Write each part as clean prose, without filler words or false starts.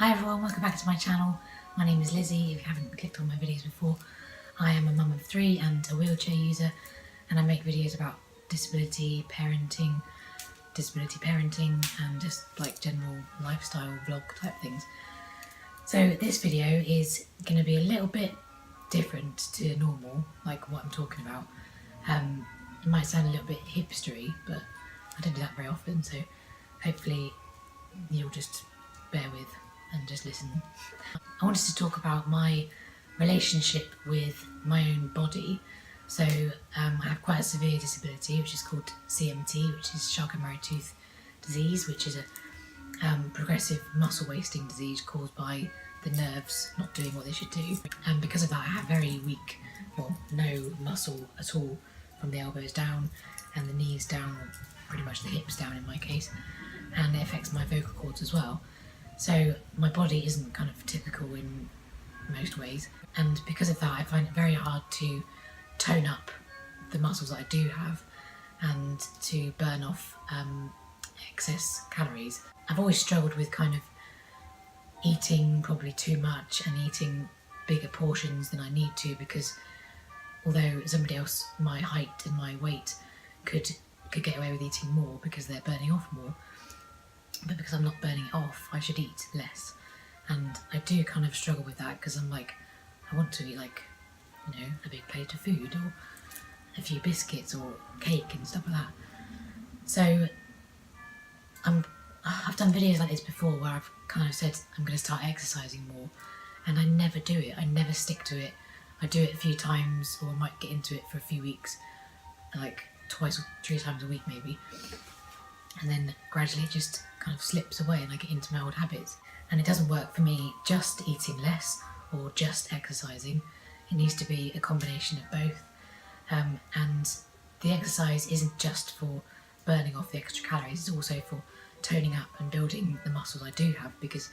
Hi everyone, welcome back to my channel. My name is Lizzie. If you haven't clicked on my videos before, I am a mum of 3 and a wheelchair user, and I make videos about disability parenting and just like general lifestyle vlog type things. So this video is going to be a little bit different to normal, like what I'm talking about. It might sound a little bit hipstery, but I don't do that very often, so hopefully you'll just bear with and just listen. I wanted to talk about my relationship with my own body. So I have quite a severe disability which is called CMT, which is Charcot-Marie-Tooth disease, which is a progressive muscle wasting disease caused by the nerves not doing what they should do. And because of that I have very weak, or no muscle at all from the elbows down and the knees down, or pretty much the hips down in my case, and it affects my vocal cords as well. So my body isn't kind of typical in most ways, and because of that I find it very hard to tone up the muscles that I do have and to burn off excess calories. I've always struggled with kind of eating probably too much and eating bigger portions than I need to, because although somebody else my height and my weight could get away with eating more because they're burning off more, but because I'm not burning it off, I should eat less. And I do kind of struggle with that, because I'm like, I want to eat like, you know, a big plate of food or a few biscuits or cake and stuff like that. So I've done videos like this before where I've kind of said I'm going to start exercising more, and I never do it. I never stick to it. I do it a few times, or I might get into it for a few weeks, like twice or 3 times a week maybe, and then gradually it just kind of slips away and I get into my old habits. And it doesn't work for me just eating less or just exercising. It needs to be a combination of both. And the exercise isn't just for burning off the extra calories, it's also for toning up and building the muscles I do have, because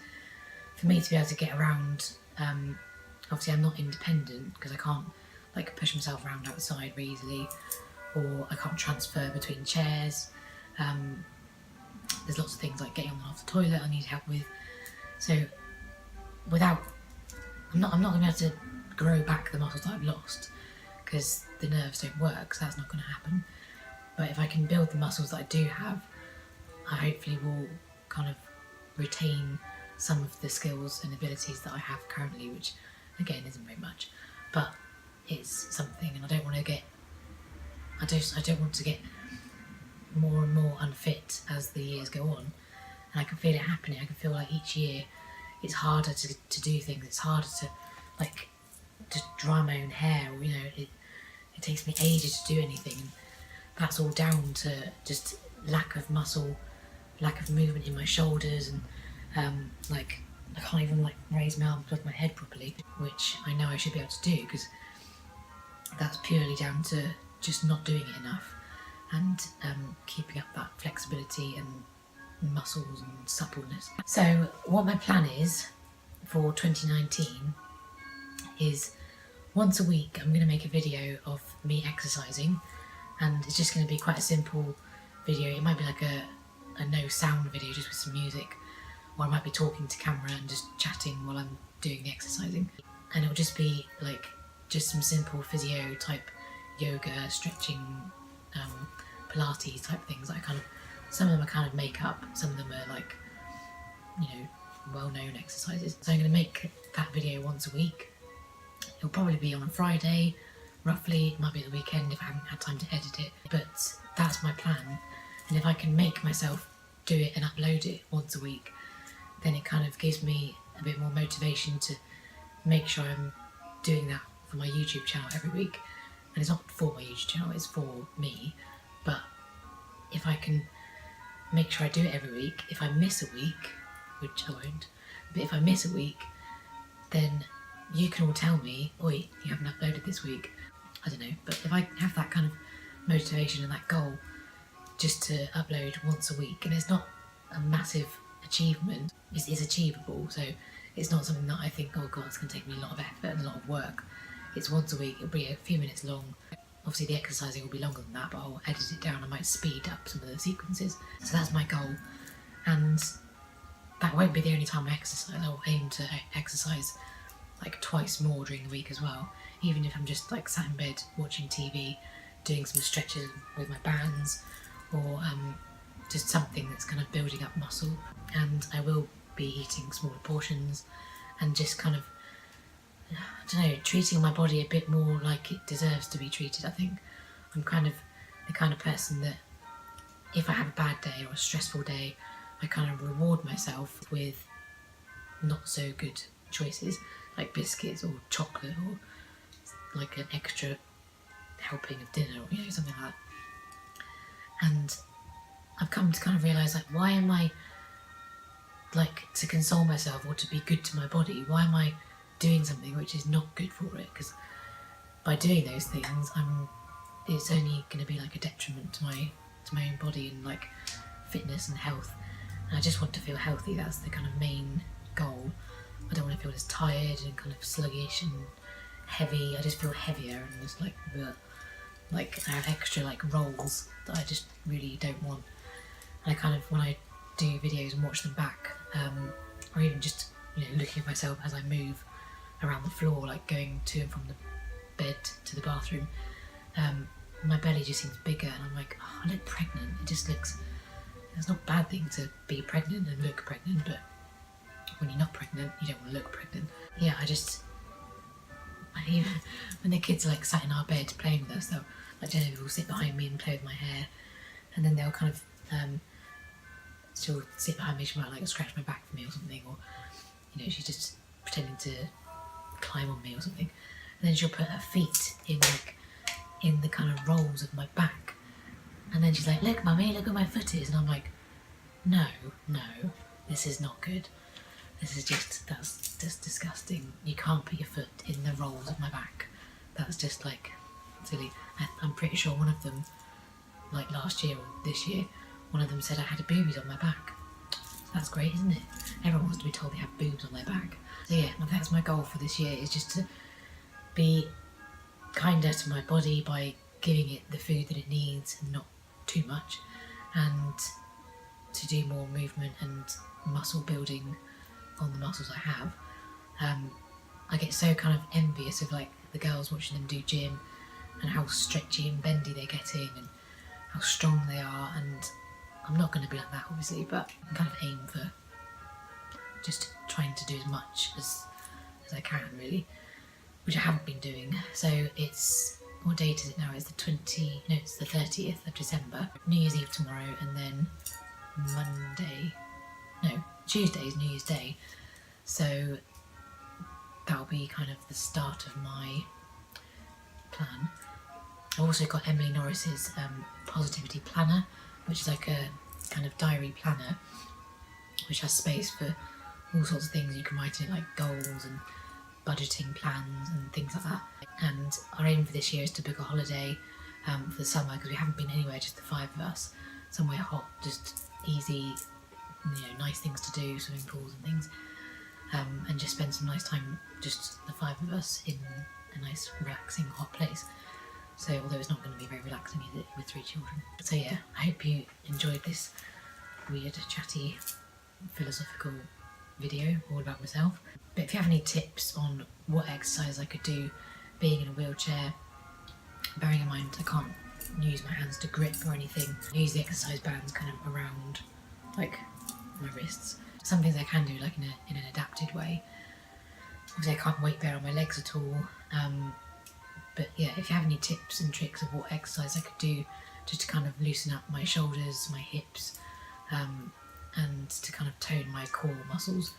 for me to be able to get around, obviously I'm not independent because I can't like push myself around outside very easily, or I can't transfer between chairs. There's lots of things like getting on and off the toilet I need help with. So I'm not going to be able to grow back the muscles that I've lost, because the nerves don't work, so that's not going to happen. But if I can build the muscles that I do have, I hopefully will kind of retain some of the skills and abilities that I have currently, which again isn't very much, but it's something. And I don't want to get more and more unfit as the years go on, and I can feel it happening. I can feel like each year it's harder to do things. It's harder to like to dry my own hair, or, you know, it takes me ages to do anything, and that's all down to just lack of muscle, lack of movement in my shoulders, and like I can't even like raise my arms above my head properly, which I know I should be able to do, because that's purely down to just not doing it enough, and keeping up that flexibility and muscles and suppleness. So what my plan is for 2019 is once a week I'm going to make a video of me exercising, and it's just going to be quite a simple video. It might be like a no sound video just with some music, or I might be talking to camera and just chatting while I'm doing the exercising, and it'll just be like just some simple physio type yoga, stretching, Pilates type things. Like some of them are kind of makeup, some of them are like, you know, well-known exercises. So I'm going to make that video once a week. It'll probably be on a Friday, roughly. It might be at the weekend if I haven't had time to edit it, but that's my plan. And if I can make myself do it and upload it once a week, then it kind of gives me a bit more motivation to make sure I'm doing that for my YouTube channel every week. And it's not for my YouTube channel, it's for me. But if I can make sure I do it every week, if I miss a week, which I won't, but if I miss a week, then you can all tell me, oi, you haven't uploaded this week. I don't know, but if I have that kind of motivation and that goal just to upload once a week, and it's not a massive achievement, it's achievable, so it's not something that I think, oh god, it's going to take me a lot of effort and a lot of work. It's once a week, it'll be a few minutes long. Obviously the exercising will be longer than that, but I'll edit it down. I might speed up some of the sequences. So that's my goal. And that won't be the only time I exercise. I'll aim to exercise like twice more during the week as well, even if I'm just like sat in bed watching TV, doing some stretches with my bands, or just something that's kind of building up muscle. And I will be eating smaller portions and just kind of, I don't know, treating my body a bit more like it deserves to be treated. I think I'm kind of the kind of person that if I have a bad day or a stressful day, I kind of reward myself with not so good choices, like biscuits or chocolate or like an extra helping of dinner, or something like that. And I've come to kind of realise, like, why am I, like, to console myself or to be good to my body, why am I doing something which is not good for it? Because by doing those things, it's only going to be like a detriment to my own body and like fitness and health. And I just want to feel healthy. That's the kind of main goal. I don't want to feel as tired and kind of sluggish and heavy. I just feel heavier and just like bleh. Like I have extra like rolls that I just really don't want. And I kind of, when I do videos and watch them back, or even just looking at myself as I move around the floor, like going to and from the bed to the bathroom, my belly just seems bigger, and I'm like, oh, I look pregnant. It just looks, it's not a bad thing to be pregnant and look pregnant, but when you're not pregnant, you don't want to look pregnant. Yeah, even when the kids are like sat in our bed playing with us, they'll, like Genevieve will sit behind me and play with my hair, and then they'll kind of, she'll sit behind me, she might like scratch my back for me or something, or she's just pretending to climb on me or something, and then she'll put her feet in the kind of rolls of my back, and then she's like, look mummy, look where my foot is, and I'm like, no, this is not good. This is that's just disgusting. You can't put your foot in the rolls of my back. That's just like silly. I'm pretty sure one of them, like last year or this year, one of them said I had boobies on my back. That's great, isn't it? Everyone wants to be told they have boobs on their back. So yeah, that's my goal for this year, is just to be kinder to my body by giving it the food that it needs and not too much, and to do more movement and muscle building on the muscles I have. I get so kind of envious of like the girls watching them do gym and how stretchy and bendy they're getting and how strong they are, and I'm not going to be like that obviously, but I kind of aim for just trying to do as much as I can really, which I haven't been doing. So it's, what date is it now? It's the 30th of December. New Year's Eve tomorrow, and then Tuesday is New Year's Day. So that'll be kind of the start of my plan. I've also got Emily Norris's Positivity Planner, which is like a kind of diary planner, which has space for all sorts of things you can write in it, like goals and budgeting plans and things like that. And our aim for this year is to book a holiday for the summer, because we haven't been anywhere, just the five of us, somewhere hot, just easy, nice things to do, swimming pools and things, and just spend some nice time, just the five of us, in a nice relaxing hot place. So although it's not going to be very relaxing, is it, with 3 children? So yeah, I hope you enjoyed this weird, chatty, philosophical video all about myself. But if you have any tips on what exercise I could do being in a wheelchair, bearing in mind I can't use my hands to grip or anything, I use the exercise bands kind of around like my wrists. Some things I can do like in an adapted way. Obviously I can't weight bear on my legs at all, but yeah, if you have any tips and tricks of what exercise I could do just to kind of loosen up my shoulders, my hips, and to kind of tone my core muscles,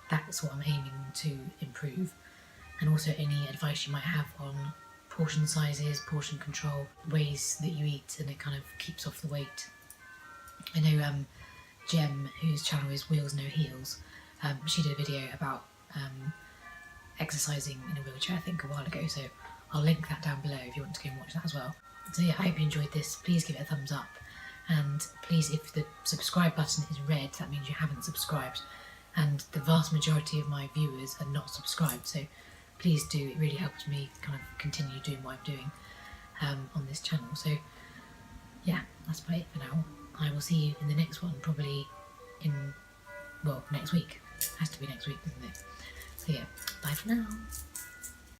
that's what I'm aiming to improve. And also any advice you might have on portion sizes, portion control, ways that you eat and it kind of keeps off the weight. I know Jem, whose channel is Wheels No Heels, she did a video about exercising in a wheelchair I think a while ago, so I'll link that down below if you want to go and watch that as well. So yeah, I hope you enjoyed this. Please give it a thumbs up, and please, if the subscribe button is red, that means you haven't subscribed, and the vast majority of my viewers are not subscribed, so please do, it really helps me kind of continue doing what I'm doing on this channel. So yeah, that's about it for now. I will see you in the next one, probably in well, next week. It has to be next week, doesn't it? So yeah, bye for now.